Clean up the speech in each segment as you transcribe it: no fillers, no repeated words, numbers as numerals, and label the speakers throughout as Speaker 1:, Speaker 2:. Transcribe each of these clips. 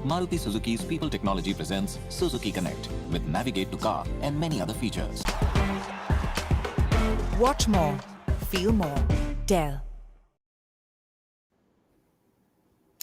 Speaker 1: Maruti Suzuki's People Technology presents Suzuki Connect with Navigate to Car and many other features.
Speaker 2: Watch more, feel more. Dell.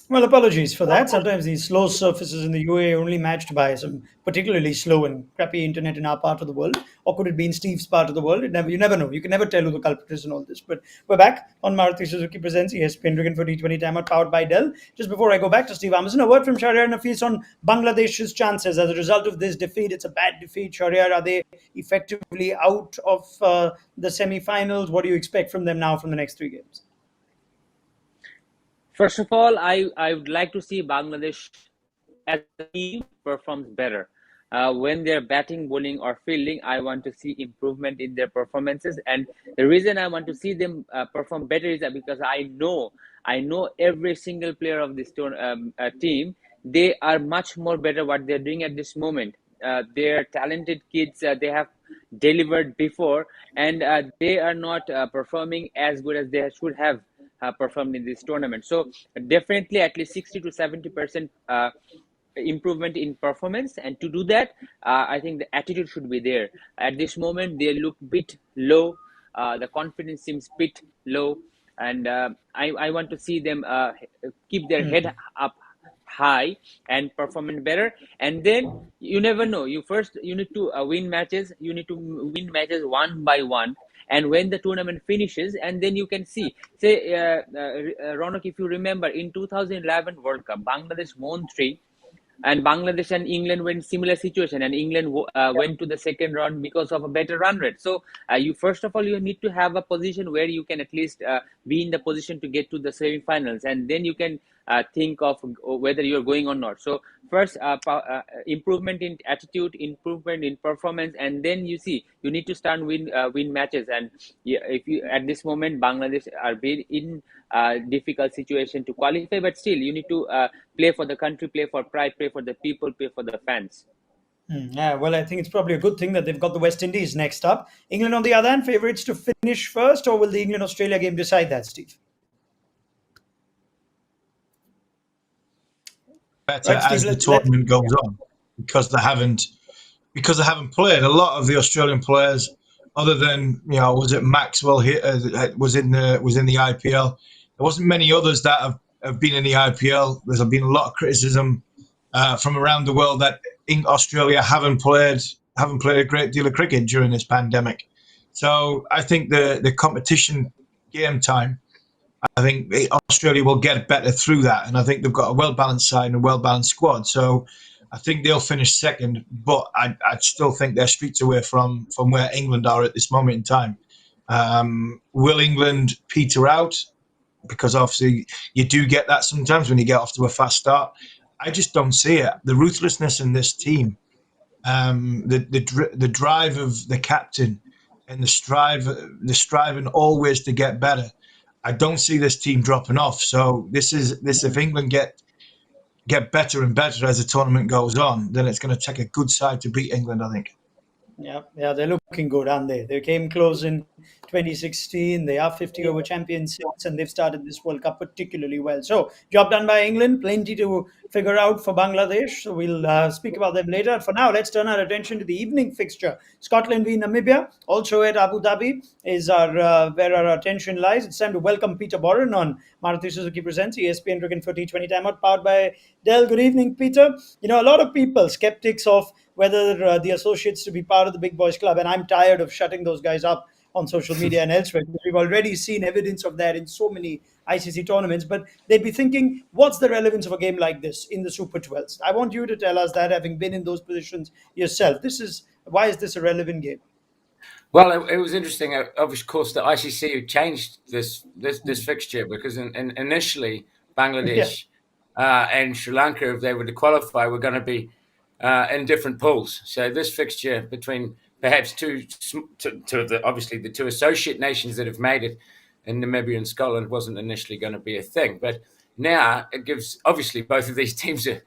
Speaker 3: Well, apologies for that. Sometimes these slow surfaces in the UAE are only matched by some particularly slow and crappy internet in our part of the world. Or could it be in Steve's part of the world? You never know. You can never tell who the culprit is in all this. But we're back on Maruti Suzuki Presents ESPN Driven for T20 Timeout powered by Dell. Just before I go back to Steve Harmison, a word from Shahriar and Nafees on Bangladesh's chances. As a result of this defeat, it's a bad defeat. Shahriar, are they effectively out of the semi-finals? What do you expect from them now from the next three games?
Speaker 4: First of all, I would like to see Bangladesh as a team performs better. When they're batting, bowling, or fielding, I want to see improvement in their performances. And the reason I want to see them perform better is that because I know every single player of this team. They are much more better what they're doing at this moment. They're talented kids. They have delivered before, and they are not performing as good as they should have performed in this tournament. So definitely at least 60 to 70% improvement in performance, and to do that I think the attitude should be there. At this moment they look bit low, the confidence seems bit low, and I want to see them keep their head up high and performing better. And then you never know, you need to win matches. You need to win matches one by one, and when the tournament finishes, and then you can see, say Ronak, if you remember in 2011 World Cup, Bangladesh won 3, and Bangladesh and England were in similar situation, and England went to the second round because of a better run rate. So you first of all you need to have a position where you can at least be in the position to get to the semi-finals, and then you can think of whether you're going or not. So first improvement in attitude, improvement in performance, and then you see you need to start win matches. And if you at this moment Bangladesh are in difficult situation to qualify, but still you need to play for the country, play for pride, play for the people, play for the fans.
Speaker 3: Yeah, well, I think it's probably a good thing that they've got the West Indies next up. England, on the other hand, favourites to finish first, or will the England-Australia game decide that, Steve?
Speaker 5: Better
Speaker 3: Right, Steve,
Speaker 5: as the tournament goes on, because they haven't played. A lot of the Australian players, other than was it Maxwell here was in the IPL. There wasn't many others that have been in the IPL. There's been a lot of criticism from around the world that in Australia haven't played a great deal of cricket during this pandemic. So I think the competition game time, I think Australia will get better through that, and I think they've got a well-balanced side and a well-balanced squad. So I think they'll finish second, but I still think they're streets away from where England are at this moment in time. Will England peter out? Because obviously you do get that sometimes when you get off to a fast start. I just don't see it. The ruthlessness in this team, the drive of the captain, and the striving always to get better. I don't see this team dropping off. So if England get better and better as the tournament goes on, then it's going to take a good side to beat England, I think.
Speaker 3: Yeah, they're looking good, aren't they? They came close in 2016. They are 50-over champions, and they've started this World Cup particularly well. So, job done by England. Plenty to figure out for Bangladesh. So, we'll speak about them later. For now, let's turn our attention to the evening fixture. Scotland v Namibia, also at Abu Dhabi, is where our attention lies. It's time to welcome Peter Boren on Maruti Suzuki Presents ESPN Cricket for T20 Timeout, powered by Dell. Good evening, Peter. A lot of people, skeptics of whether the associates to be part of the big boys club, and I'm tired of shutting those guys up on social media and elsewhere, because we've already seen evidence of that in so many ICC tournaments. But they'd be thinking, what's the relevance of a game like this in the Super 12s? I want you to tell us that, having been in those positions yourself. Why is this a relevant game?
Speaker 6: Well, it was interesting, of course, the ICC changed this fixture, because initially Bangladesh and Sri Lanka, if they were to qualify, were going to be in different pools. So this fixture between perhaps obviously the two associate nations that have made it in Namibia and Scotland wasn't initially going to be a thing. But now it gives obviously both of these teams a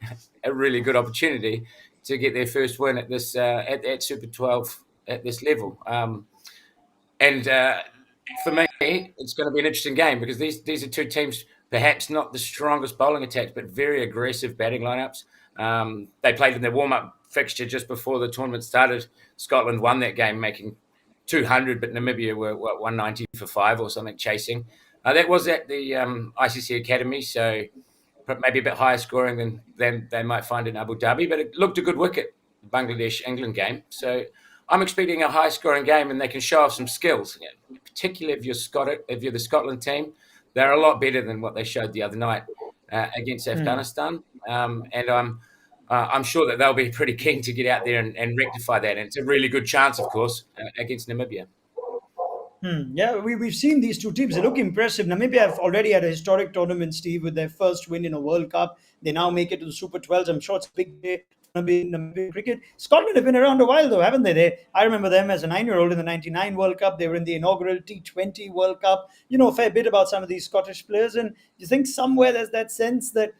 Speaker 6: really good opportunity to get their first win at this at Super 12 at this level. For me, it's going to be an interesting game, because these are two teams, perhaps not the strongest bowling attacks, but very aggressive batting lineups. They played in their warm-up fixture just before the tournament started. Scotland won that game, making 200, but Namibia were 190 for 5 or something chasing. That was at the ICC Academy, so maybe a bit higher scoring than they might find in Abu Dhabi, but it looked a good wicket, the Bangladesh-England game. So I'm expecting a high-scoring game, and they can show off some skills, particularly if you're the Scotland team. They're a lot better than what they showed the other night against Afghanistan, and I'm sure that they'll be pretty keen to get out there and rectify that. And it's a really good chance, of course, against Namibia.
Speaker 3: Yeah, we've seen these two teams. They look impressive. Namibia have already had a historic tournament, Steve, with their first win in a World Cup. They now make it to the Super 12s. I'm sure it's a big day for Namibian cricket. Scotland have been around a while, though, haven't they? I remember them as a 9-year-old in the 99 World Cup. They were in the inaugural T20 World Cup. You know a fair bit about some of these Scottish players. And you think somewhere there's that sense that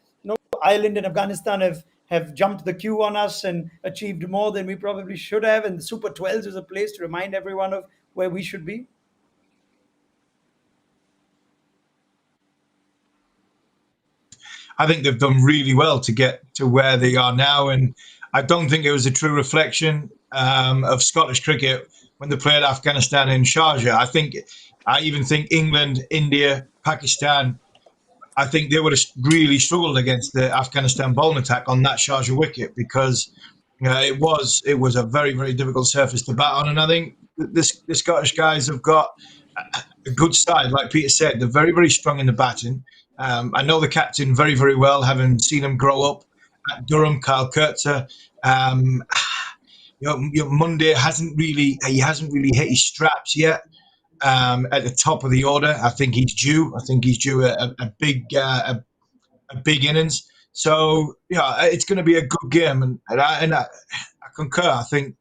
Speaker 3: Ireland and Afghanistan have jumped the queue on us and achieved more than we probably should have. And the Super 12s is a place to remind everyone of where we should be.
Speaker 5: I think they've done really well to get to where they are now, and I don't think it was a true reflection of Scottish cricket when they played Afghanistan in Sharjah. I even think England, India, Pakistan, I think they would have really struggled against the Afghanistan bowling attack on that Sharjah wicket, because it was a very, very difficult surface to bat on, and I think the Scottish guys have got a good side. Like Peter said, they're very, very strong in the batting. I know the captain very, very well, having seen him grow up at Durham, Kyle Kurtzer. Monday hasn't really hit his straps yet at the top of the order. I think he's due. A big innings. So it's going to be a good game, and I concur. I think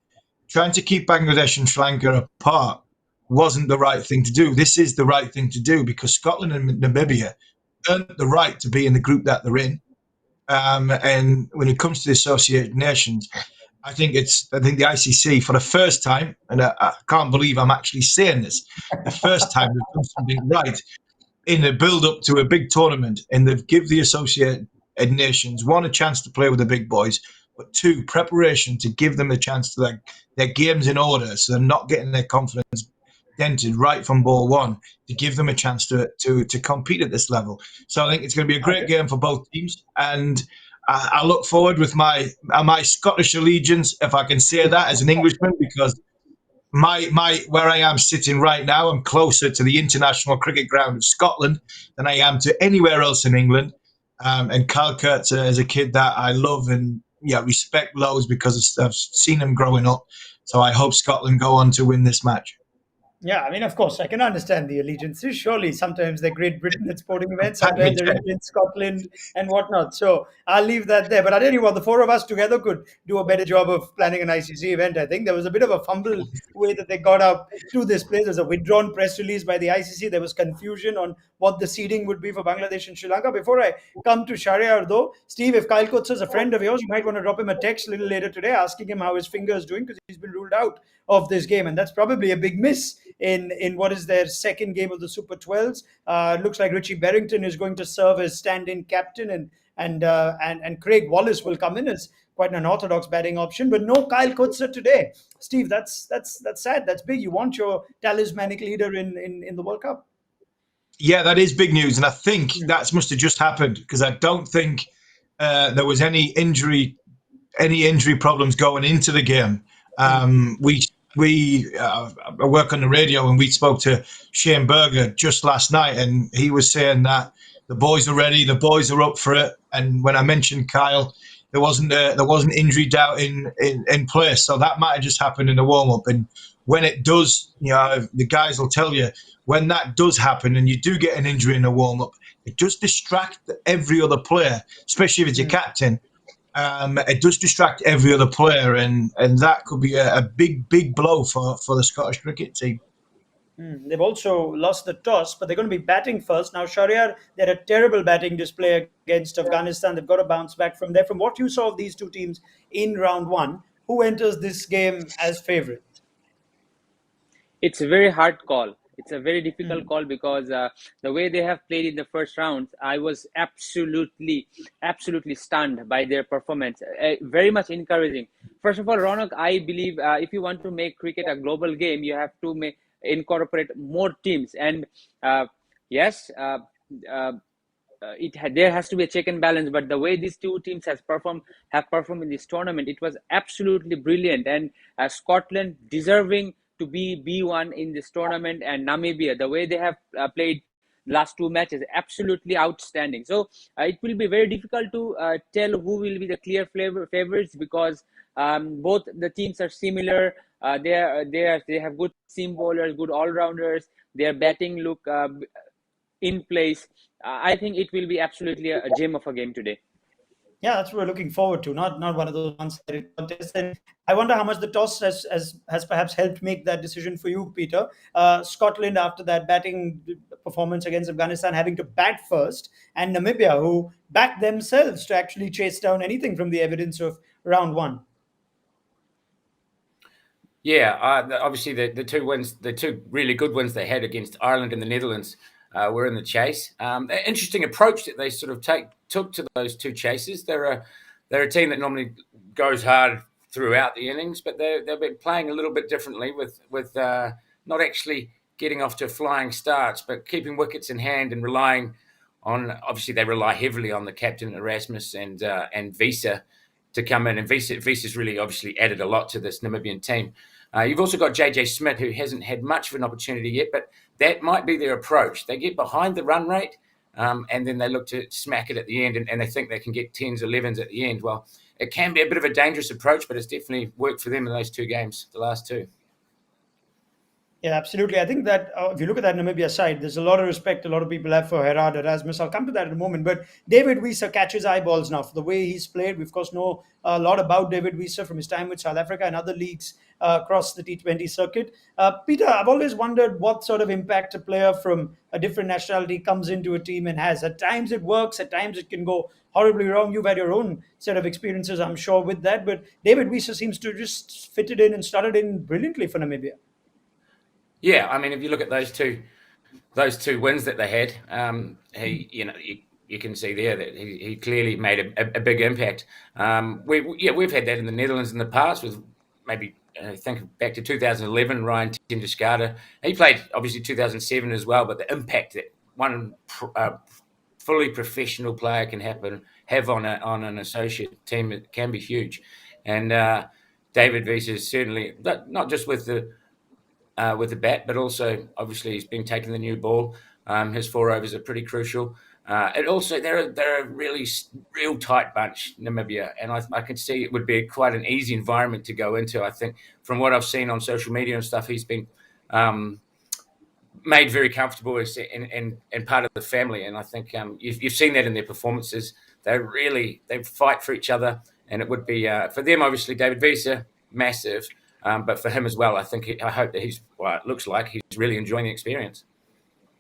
Speaker 5: trying to keep Bangladesh and Sri Lanka apart wasn't the right thing to do. This is the right thing to do, because Scotland and Namibia earned the right to be in the group that they're in. And when it comes to the Associated Nations, I think the ICC, for the first time, and I can't believe I'm actually saying this, the first time they've done something right in the build-up to a big tournament, and they've give the Associated Nations, one, a chance to play with the big boys, but two, preparation to give them a chance to their games in order, so they're not getting their confidence dented right from ball one, to give them a chance to compete at this level. So I think it's going to be a great game for both teams, and I look forward with my Scottish allegiance, if I can say that as an Englishman, because my where I am sitting right now, I'm closer to the international cricket ground of Scotland than I am to anywhere else in England. And Kyle Kurtzer is a kid that I love and respect loads, because I've seen him growing up. So I hope Scotland go on to win this match.
Speaker 3: Yeah, I mean, of course, I can understand the allegiances. Surely, sometimes they're Great Britain at sporting events, sometimes they're in Scotland and whatnot. So I'll leave that there. But I tell you what, the four of us together could do a better job of planning an ICC event. I think there was a bit of a fumble way that they got up to this place. There's a withdrawn press release by the ICC. There was confusion on what the seeding would be for Bangladesh and Sri Lanka. Before I come to Shahriar, though, Steve, if Kyle Kurtzer is a friend of yours, you might want to drop him a text a little later today asking him how his finger is doing, because he's been ruled out of this game, and that's probably a big miss in what is their second game of the Super 12s. Looks like Richie Berrington is going to serve as stand-in captain, and Craig Wallace will come in as quite an unorthodox batting option. But no Kyle Kurtzer today. Steve, that's sad. That's big. You want your talismanic leader in the World Cup.
Speaker 5: Yeah, that is big news, and I think that must have just happened, because I don't think there was any injury problems going into the game. We work on the radio, and we spoke to Shane Berger just last night, and he was saying that the boys are ready, the boys are up for it. And when I mentioned Kyle, there wasn't injury doubt in place, so that might have just happened in the warm up. And when it does, the guys will tell you, when that does happen, and you do get an injury in the warm up, it does distract every other player, especially if it's your captain. It does distract every other player, and that could be a big blow for the Scottish cricket team.
Speaker 3: They've also lost the toss, but they're going to be batting first. Now, Shahriar, they had a terrible batting display against Afghanistan. They've got to bounce back from there. From what you saw of these two teams in round one, who enters this game as favourite?
Speaker 4: It's a very hard call. It's a very difficult call because the way they have played in the first round, I was absolutely stunned by their performance. Very much encouraging. First of all, Ronak, I believe if you want to make cricket a global game, you have to incorporate more teams. And yes, uh, there has to be a check and balance, but the way these two teams have performed in this tournament, it was absolutely brilliant. And Scotland deserving to be B1 in this tournament, and Namibia, the way they have played last two matches, absolutely outstanding. So it will be very difficult to tell who will be the clear favorites, because both the teams are similar. They have good seam bowlers, good all-rounders. Their batting look in place. I think it will be absolutely a gem of a game today.
Speaker 3: Yeah, that's what we're looking forward to. Not one of those one-sided contests. And I wonder how much the toss has perhaps helped make that decision for you, Peter. Scotland, after that batting performance against Afghanistan, having to bat first, and Namibia, who backed themselves to actually chase down anything from the evidence of round one.
Speaker 6: Yeah, obviously the two really good wins they had against Ireland and the Netherlands were in the chase. An interesting approach that they sort of took to those two chases. They're a team that normally goes hard throughout the innings, but they've been playing a little bit differently with not actually getting off to flying starts, but keeping wickets in hand and relying on. Obviously, they rely heavily on the captain Erasmus and Visa to come in, and Visa's really obviously added a lot to this Namibian team. You've also got JJ Smith, who hasn't had much of an opportunity yet, but that might be their approach. They get behind the run rate, and then they look to smack it at the end, and they think they can get 10s, 11s at the end. Well, it can be a bit of a dangerous approach, but it's definitely worked for them in those two games, the last two.
Speaker 3: Yeah, absolutely. I think that if you look at that Namibia side, there's a lot of respect a lot of people have for Gerard Erasmus. I'll come to that in a moment. But David Wiese catches eyeballs now for the way he's played. We, of course, know a lot about David Wiese from his time with South Africa and other leagues across the T20 circuit. Peter, I've always wondered what sort of impact a player from a different nationality comes into a team and has. At times it works, at times it can go horribly wrong. You've had your own set of experiences, I'm sure, with that. But David Wiese seems to just fit it in and started in brilliantly for Namibia.
Speaker 6: Yeah, I mean, if you look at those two wins that they had, you can see there that he clearly made a big impact. We've had that in the Netherlands in the past with maybe think back to 2011, Ryan Tenduscada. He played obviously 2007 as well, but the impact that one fully professional player can have on an associate team, it can be huge. And David Wiese is certainly not just with the bat, but also obviously he's been taking the new ball. His 4 overs are pretty crucial. And also they're a real tight bunch, Namibia, and I can see it would be quite an easy environment to go into. I think from what I've seen on social media and stuff, he's been made very comfortable and part of the family. And I think you've seen that in their performances. They fight for each other, and it would be for them obviously David Wiese massive. But for him as well, I hope that it looks like he's really enjoying the experience.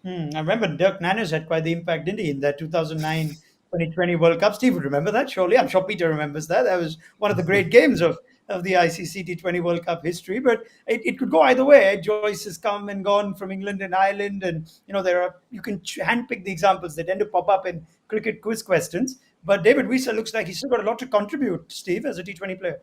Speaker 3: I remember Dirk Nannes had quite the impact, didn't he, in that 2009 2020 World Cup. Steve would remember that, surely. I'm sure Peter remembers that. That was one of the great games of the ICC T20 World Cup history. But it could go either way. Joyce has come and gone from England and Ireland. And, you can handpick the examples that tend to pop up in cricket quiz questions. But David Wiese looks like he's still got a lot to contribute, Steve, as a T20 player.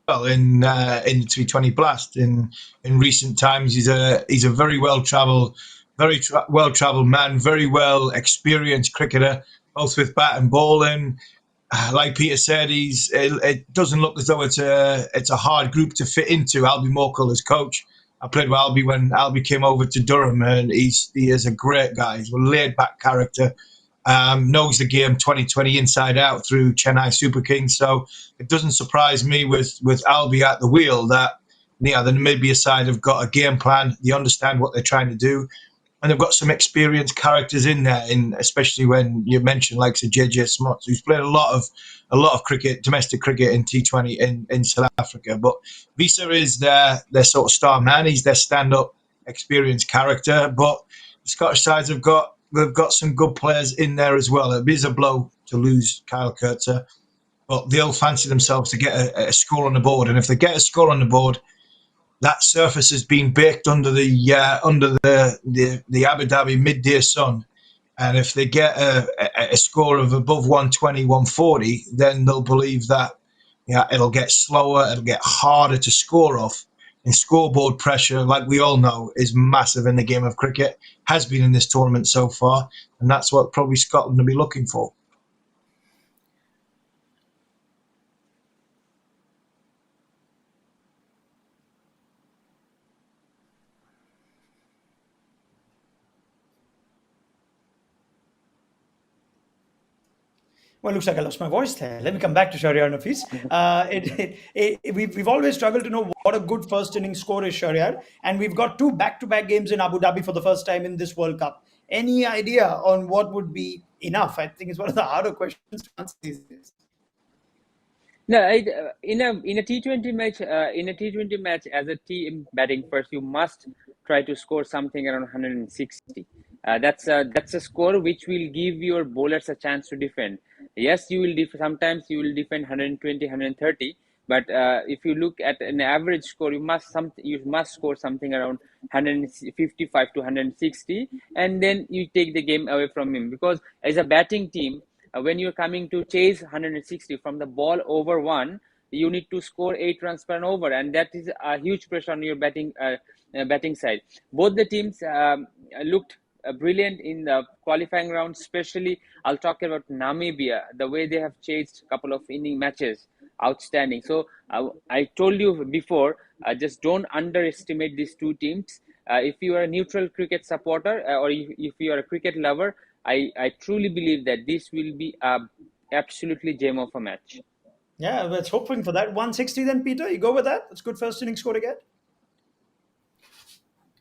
Speaker 5: Well, in the T20 Blast in recent times, he's a very well travelled man, very well experienced cricketer, both with bat and bowling. Like Peter said, it doesn't look as though it's a hard group to fit into. Albie Mokel as coach. I played with Albie when Albie came over to Durham, and he is a great guy. He's a laid back character. Knows the game 2020 inside out through Chennai Super Kings. So it doesn't surprise me with Albie at the wheel that the Namibia side have got a game plan. They understand what they're trying to do, and they've got some experienced characters in there. Especially when you mentioned like Sir JJ Smith, who's played a lot of cricket, domestic cricket in T20 in South Africa. But Wiese is their sort of star man. He's their stand-up, experienced character. But the Scottish sides they've got some good players in there as well. It is a blow to lose Kyle Coetzer. but they'll fancy themselves to get a score on the board. And if they get a score on the board, that surface has been baked under the Abu Dhabi midday sun. And if they get a score of above 120, 140, then they'll believe that it'll get slower, it'll get harder to score off. And scoreboard pressure, like we all know, is massive in the game of cricket, has been in this tournament so far, and that's what probably Scotland will be looking for.
Speaker 3: Well, looks like I lost my voice there. Let me come back to Shahriar Nafees. We've always struggled to know what a good first inning score is, Shahriar. And we've got 2 back-to-back games in Abu Dhabi for the first time in this World Cup. Any idea on what would be enough? I think it's one of the harder questions to answer these days.
Speaker 4: No, in a T20 match, as a team batting first, you must try to score something around 160. That's a score which will give your bowlers a chance to defend. Yes, you will sometimes you will defend 120, 130, but if you look at an average score, you must score something around 155 to 160, and then you take the game away from him. Because as a batting team, when you're coming to chase 160 from the ball over 1, you need to score 8 runs per over, and that is a huge pressure on your batting side. Both the teams looked brilliant in the qualifying round, especially I'll talk about Namibia, the way they have chased a couple of inning matches, outstanding. So I told you before, just don't underestimate these 2 teams. If you are a neutral cricket supporter or if you are a cricket lover, I truly believe that this will be a absolutely gem of a match.
Speaker 3: Yeah, let's hoping for that. 160 then, Peter? You go with that? That's good first inning score to get?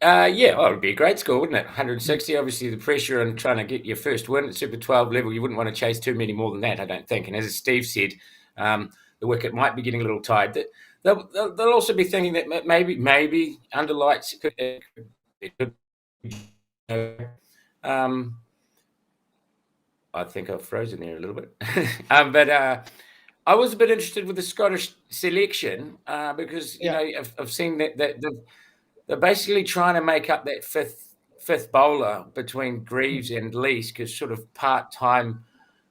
Speaker 6: It would be a great score, wouldn't it? 160, obviously the pressure on trying to get your first win at Super 12 level, you wouldn't want to chase too many more than that, I don't think. And as Steve said, the wicket might be getting a little tired. They'll also be thinking that maybe under lights could I think I've frozen there a little bit. But I was a bit interested with the Scottish selection because, I've seen that they're basically trying to make up that fifth bowler between Greaves and Lees, because sort of part-time.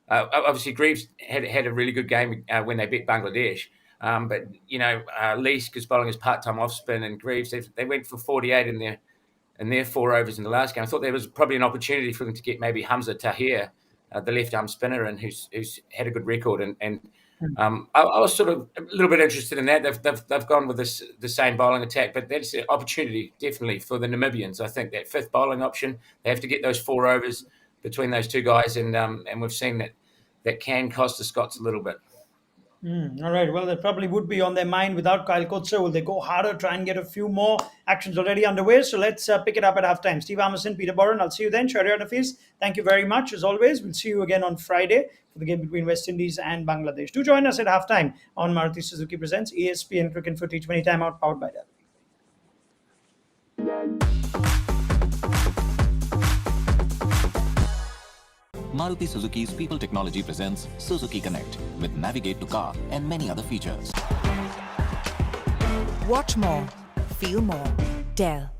Speaker 6: Obviously, Greaves had a really good game when they beat Bangladesh. But Lees is bowling his part-time off spin, and Greaves they went for 48 in their 4 overs in the last game. I thought there was probably an opportunity for them to get maybe Hamza Tahir, the left-arm spinner, and who's had a good record. And I was sort of a little bit interested in that. They've gone with the same bowling attack, but that's an opportunity definitely for the Namibians. I think that fifth bowling option, they have to get those 4 overs between those 2 guys, and we've seen that can cost the Scots a little bit.
Speaker 3: All right. Well, that probably would be on their mind without Kyle Coetzer. Will they go harder, try and get a few more actions already underway? So let's pick it up at halftime. Steve Harmison, Peter Boren, I'll see you then. Shahriar Nafees, thank you very much. As always, we'll see you again on Friday for the game between West Indies and Bangladesh. Do join us at halftime on Maruti Suzuki Presents ESPN Cricket for T20 Timeout, powered by Dell.
Speaker 1: Maruti Suzuki's People Technology presents Suzuki Connect with Navigate to Car and many other features.
Speaker 2: Watch more, feel more, Dell.